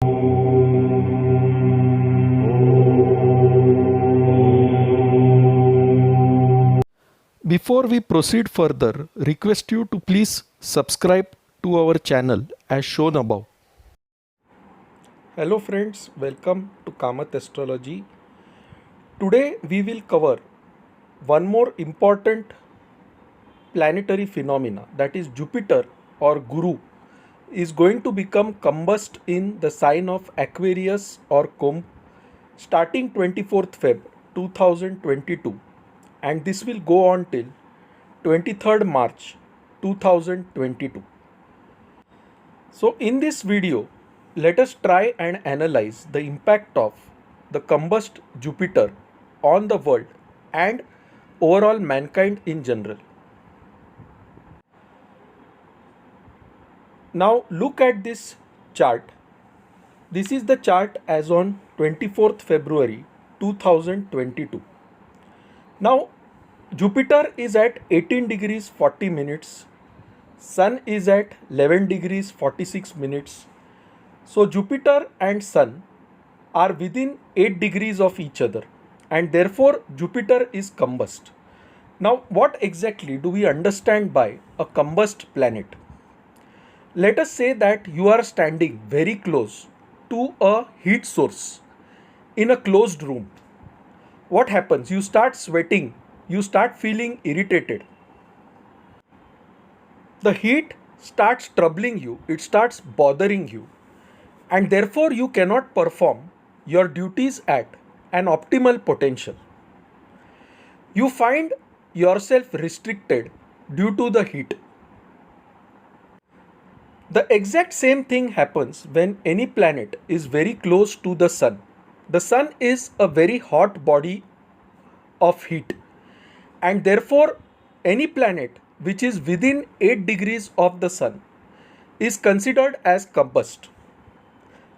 Before we proceed further, request you to please subscribe to our channel as shown above. Hello friends, welcome to Kamat Astrology. Today we will cover one more important planetary phenomena, that is Jupiter or Guru is going to become combust in the sign of Aquarius or Kumbh starting 24th Feb 2022, and this will go on till 23rd March 2022. So in this video, let us try and analyze the impact of the combust Jupiter on the world and overall mankind in general. Now look at this chart. This is the chart as on 24th February 2022. Now Jupiter is at 18 degrees 40 minutes. Sun is at 11 degrees 46 minutes. So Jupiter and Sun are within 8 degrees of each other, and therefore Jupiter is combust. Now what exactly do we understand by a combust planet? Let us say that you are standing very close to a heat source in a closed room. What happens? You start sweating, you start feeling irritated. The heat starts troubling you, it starts bothering you, and therefore you cannot perform your duties at an optimal potential. You find yourself restricted due to the heat. The exact same thing happens when any planet is very close to the Sun. The Sun is a very hot body of heat, and therefore any planet which is within 8 degrees of the Sun is considered as combust.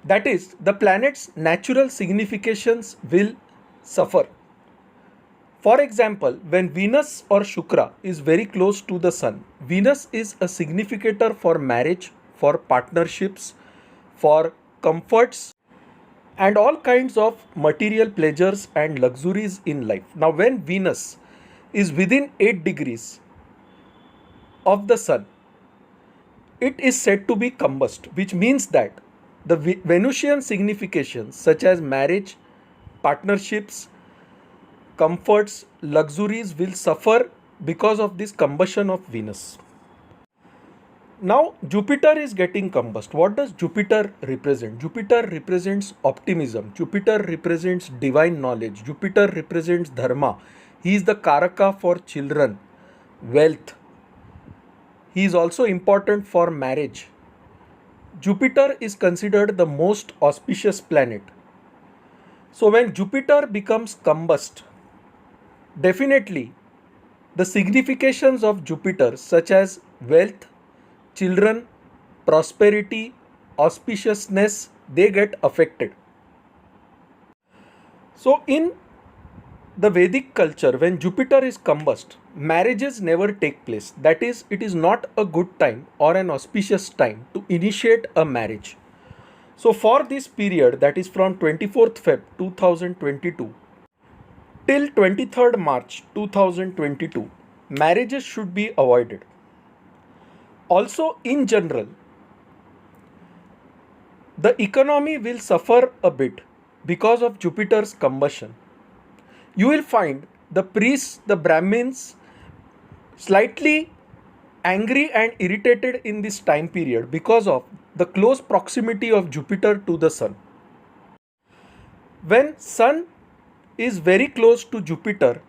That is, the planet's natural significations will suffer. For example, when Venus or Shukra is very close to the Sun, Venus is a significator for marriage, for partnerships, for comforts, and all kinds of material pleasures and luxuries in life. Now, when Venus is within 8 degrees of the Sun, it is said to be combust, which means that the Venusian significations such as marriage, partnerships, comforts, luxuries will suffer because of this combustion of Venus. Now Jupiter is getting combust. What does Jupiter represent? Jupiter represents optimism. Jupiter represents divine knowledge. Jupiter represents dharma. He is the karaka for children, wealth. He is also important for marriage. Jupiter is considered the most auspicious planet. So when Jupiter becomes combust, definitely the significations of Jupiter such as wealth, children, prosperity, auspiciousness, they get affected. So in the Vedic culture, when Jupiter is combust, marriages never take place. That is, it is not a good time or an auspicious time to initiate a marriage. So for this period, that is from 24th Feb 2022 till 23rd March 2022, marriages should be avoided. Also, in general, the economy will suffer a bit because of Jupiter's combustion. You will find the priests, the Brahmins, slightly angry and irritated in this time period because of the close proximity of Jupiter to the Sun. When Sun is very close to Jupiter,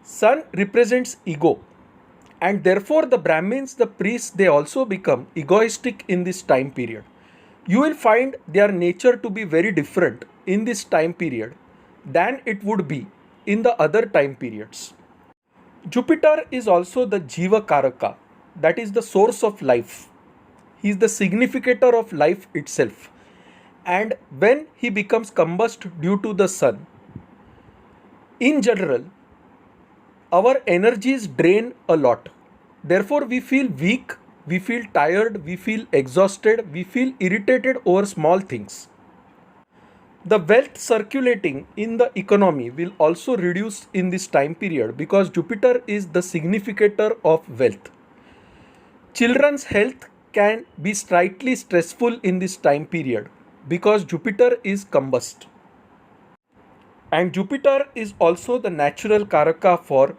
Sun represents ego, and therefore the Brahmins, the priests, they also become egoistic in this time period. You will find their nature to be very different in this time period than it would be in the other time periods. Jupiter is also the Jiva Karaka, that is the source of life. He is the significator of life itself. And when he becomes combust due to the Sun, in general, our energies drain a lot. Therefore, we feel weak we feel tired, we feel exhausted, we feel irritated over small things. The wealth circulating in the economy will also reduce in this time period because Jupiter is the significator of wealth. Children's health can be slightly stressful in this time period because Jupiter is combust. And Jupiter is also the natural karaka for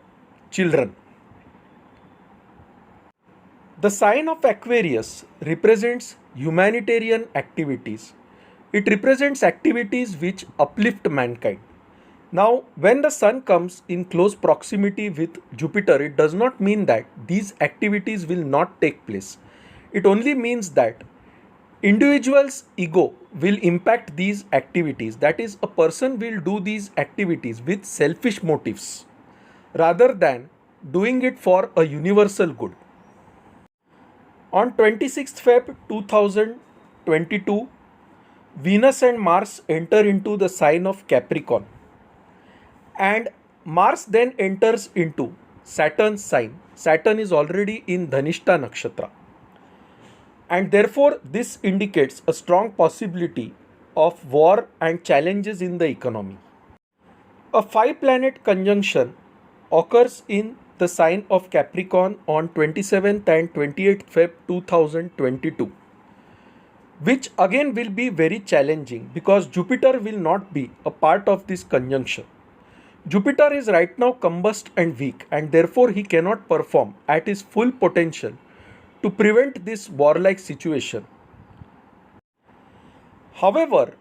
children. The sign of Aquarius represents humanitarian activities. It represents activities which uplift mankind. Now, when the Sun comes in close proximity with Jupiter, it does not mean that these activities will not take place. It only means that individual's ego will impact these activities. That is, a person will do these activities with selfish motives rather than doing it for a universal good. On 26th Feb 2022, Venus and Mars enter into the sign of Capricorn, and Mars then enters into Saturn's sign. Saturn is already in Dhanishta Nakshatra, and therefore this indicates a strong possibility of war and challenges in the economy. A 5-planet conjunction occurs in the sign of Capricorn on 27th and 28th Feb 2022. Which again will be very challenging because Jupiter will not be a part of this conjunction. Jupiter is right now combust and weak, and therefore he cannot perform at his full potential to prevent this warlike situation. However,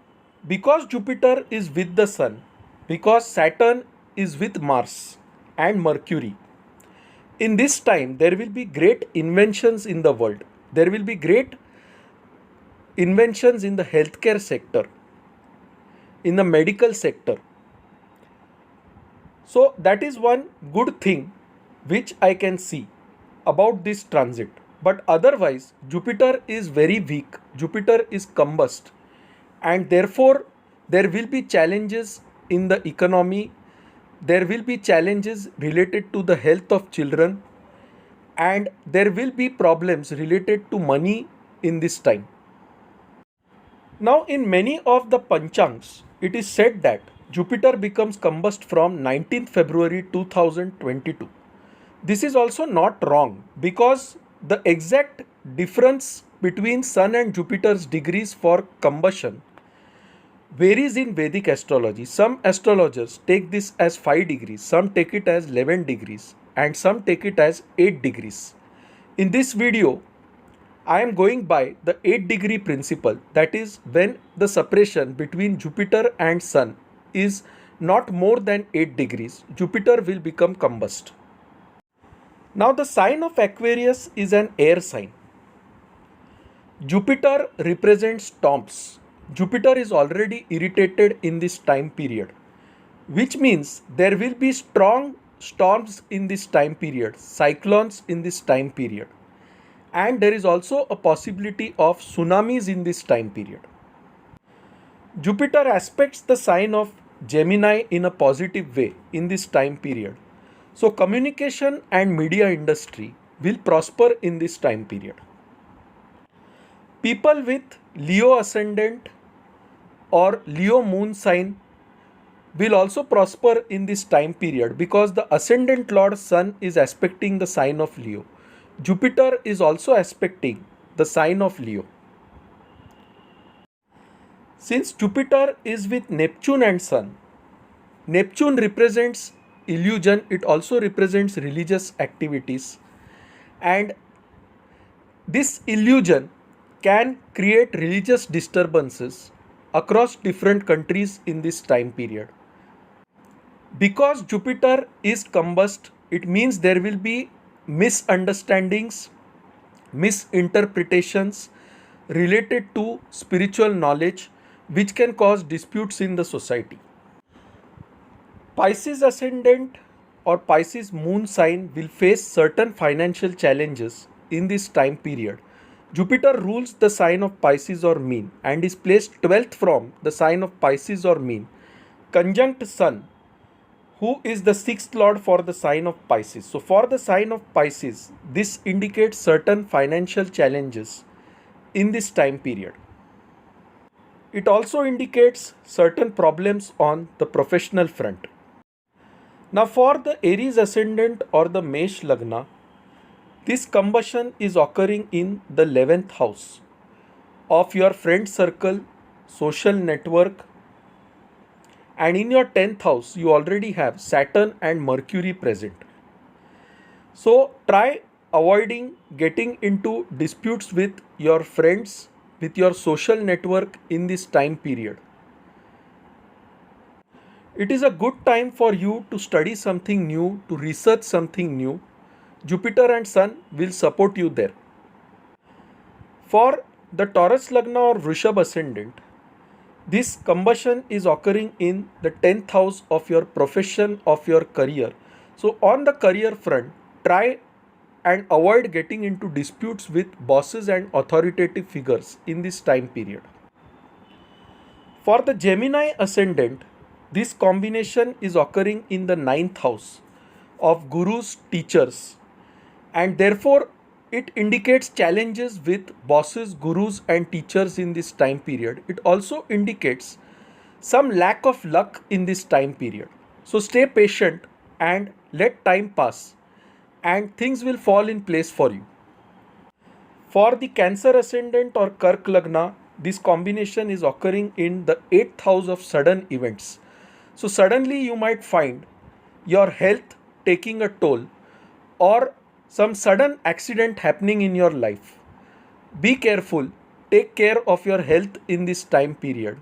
because Jupiter is with the Sun, because Saturn is with Mars and Mercury, in this time there will be great inventions in the world. There will be great inventions in the healthcare sector, in the medical sector. So that is one good thing which I can see about this transit. But otherwise, Jupiter is very weak. Jupiter is combust, and therefore there will be challenges in the economy. There will be challenges related to the health of children, and there will be problems related to money in this time. Now, in many of the Panchangs, it is said that Jupiter becomes combust from 19th February 2022. This is also not wrong because the exact difference between Sun and Jupiter's degrees for combustion varies in Vedic astrology. Some astrologers take this as 5 degrees, some take it as 11 degrees, and some take it as 8 degrees. In this video, I am going by the 8-degree principle, that is, when the separation between Jupiter and Sun is not more than 8 degrees, Jupiter will become combust. Now, the sign of Aquarius is an air sign. Jupiter represents storms. Jupiter is already irritated in this time period, which means there will be strong storms in this time period, cyclones in this time period. And there is also a possibility of tsunamis in this time period. Jupiter aspects the sign of Gemini in a positive way in this time period. So communication and media industry will prosper in this time period. People with Leo Ascendant or Leo Moon sign will also prosper in this time period because the Ascendant Lord Sun is aspecting the sign of Leo. Jupiter is also aspecting the sign of Leo. Since Jupiter is with Neptune and Sun, Neptune represents illusion, it also represents religious activities, and this illusion can create religious disturbances across different countries in this time period. Because Jupiter is combust, it means there will be misunderstandings, misinterpretations related to spiritual knowledge, which can cause disputes in the society. Pisces Ascendant or Pisces Moon sign will face certain financial challenges in this time period. Jupiter rules the sign of Pisces or Mean and is placed 12th from the sign of Pisces or Mean, conjunct Sun, who is the sixth lord for the sign of Pisces. So, for the sign of Pisces, this indicates certain financial challenges in this time period. It also indicates certain problems on the professional front. Now, for the Aries Ascendant or the Mesh Lagna, this combustion is occurring in the 11th house of your friend circle, social network, and in your 10th house, you already have Saturn and Mercury present. So, try avoiding getting into disputes with your friends, with your social network in this time period. It is a good time for you to study something new, to research something new. Jupiter and Sun will support you there. For the Taurus Lagna or Vrishabh Ascendant, this combustion is occurring in the 10th house of your profession, of your career. So, on the career front, try and avoid getting into disputes with bosses and authoritative figures in this time period. For the Gemini Ascendant, this combination is occurring in the 9th house of gurus, teachers, and therefore it indicates challenges with bosses, gurus, and teachers in this time period. It also indicates some lack of luck in this time period. So stay patient and let time pass, and things will fall in place for you. For the Cancer Ascendant or Kark Lagna, this combination is occurring in the 8th house of sudden events. So suddenly you might find your health taking a toll or some sudden accident happening in your life. Be careful, take care of your health in this time period.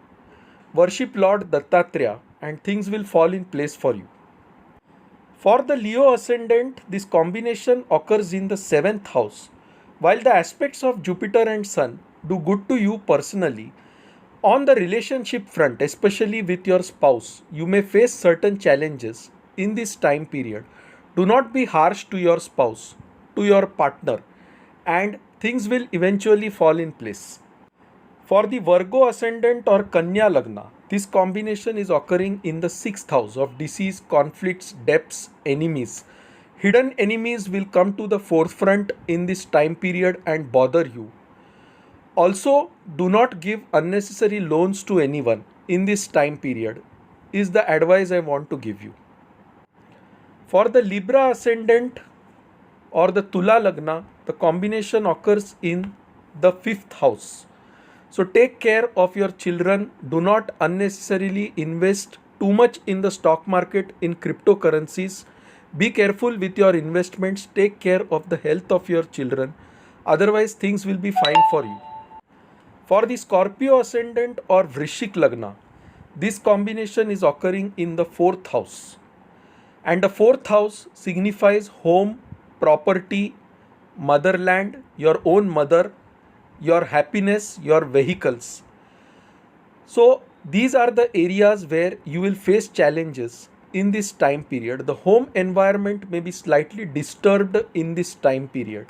Worship Lord Dattatreya and things will fall in place for you. For the Leo Ascendant, this combination occurs in the 7th house. While the aspects of Jupiter and Sun do good to you personally, on the relationship front, especially with your spouse, you may face certain challenges in this time period. Do not be harsh to your spouse, to your partner, and things will eventually fall in place. For the Virgo Ascendant or Kanya Lagna, this combination is occurring in the 6th house of disease, conflicts, debts, enemies. Hidden enemies will come to the forefront in this time period and bother you. Also, do not give unnecessary loans to anyone in this time period, is the advice I want to give you. For the Libra Ascendant or the Tula Lagna, the combination occurs in the 5th house. So take care of your children. Do not unnecessarily invest too much in the stock market, in cryptocurrencies. Be careful with your investments. Take care of the health of your children. Otherwise, things will be fine for you. For the Scorpio Ascendant or Vrishik Lagna, this combination is occurring in the 4th house. And the 4th house signifies home, property, motherland, your own mother, your happiness, your vehicles. So these are the areas where you will face challenges in this time period. The home environment may be slightly disturbed in this time period.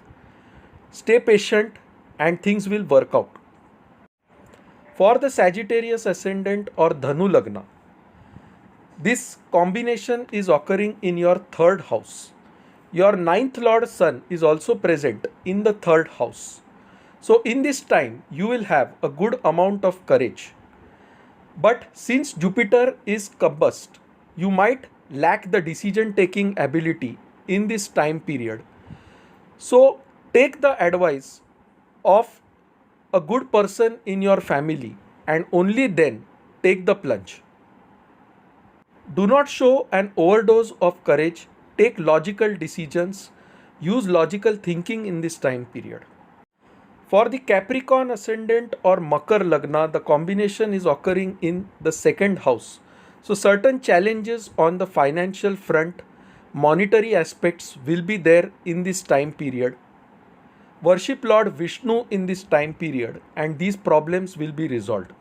Stay patient and things will work out. For the Sagittarius Ascendant or Dhanu Lagna, this combination is occurring in your 3rd house. Your 9th Lord Sun is also present in the 3rd house. So in this time, you will have a good amount of courage. But since Jupiter is combust, you might lack the decision taking ability in this time period. So take the advice of a good person in your family and only then take the plunge. Do not show an overdose of courage. Take logical decisions. Use logical thinking in this time period. For the Capricorn Ascendant or Makar Lagna, the combination is occurring in the 2nd house. So certain challenges on the financial front, monetary aspects will be there in this time period. Worship Lord Vishnu in this time period and these problems will be resolved.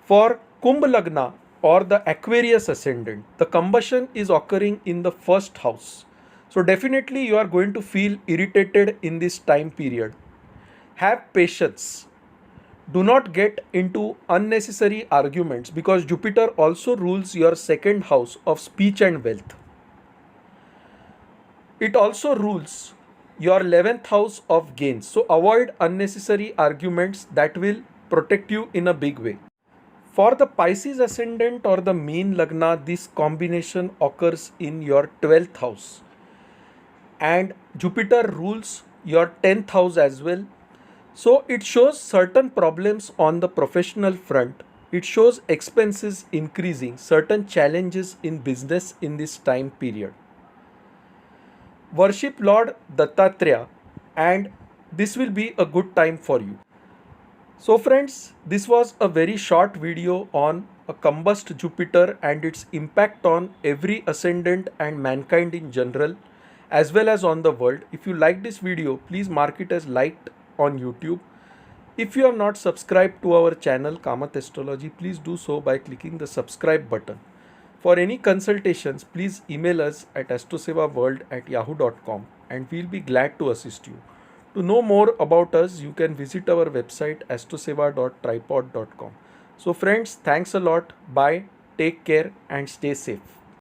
For Kumbh Lagna or the Aquarius Ascendant, the combustion is occurring in the 1st house. So definitely you are going to feel irritated in this time period. Have patience. Do not get into unnecessary arguments because Jupiter also rules your second house of speech and wealth. It also rules your 11th house of gains. So avoid unnecessary arguments that will protect you in a big way. For the Pisces Ascendant or the Mean Lagna, this combination occurs in your 12th house. And Jupiter rules your 10th house as well. So it shows certain problems on the professional front. It shows expenses increasing, certain challenges in business in this time period. Worship Lord Dattatreya, and this will be a good time for you. So friends, this was a very short video on a combust Jupiter and its impact on every ascendant and mankind in general, as well as on the world. If you like this video, please mark it as liked on YouTube. If you have not subscribed to our channel Kamath Astrology, please do so by clicking the subscribe button. For any consultations, please email us at astrosevaworld@yahoo.com and we'll be glad to assist you. To know more about us, you can visit our website astroseva.tripod.com. So friends, thanks a lot. Bye, take care and stay safe.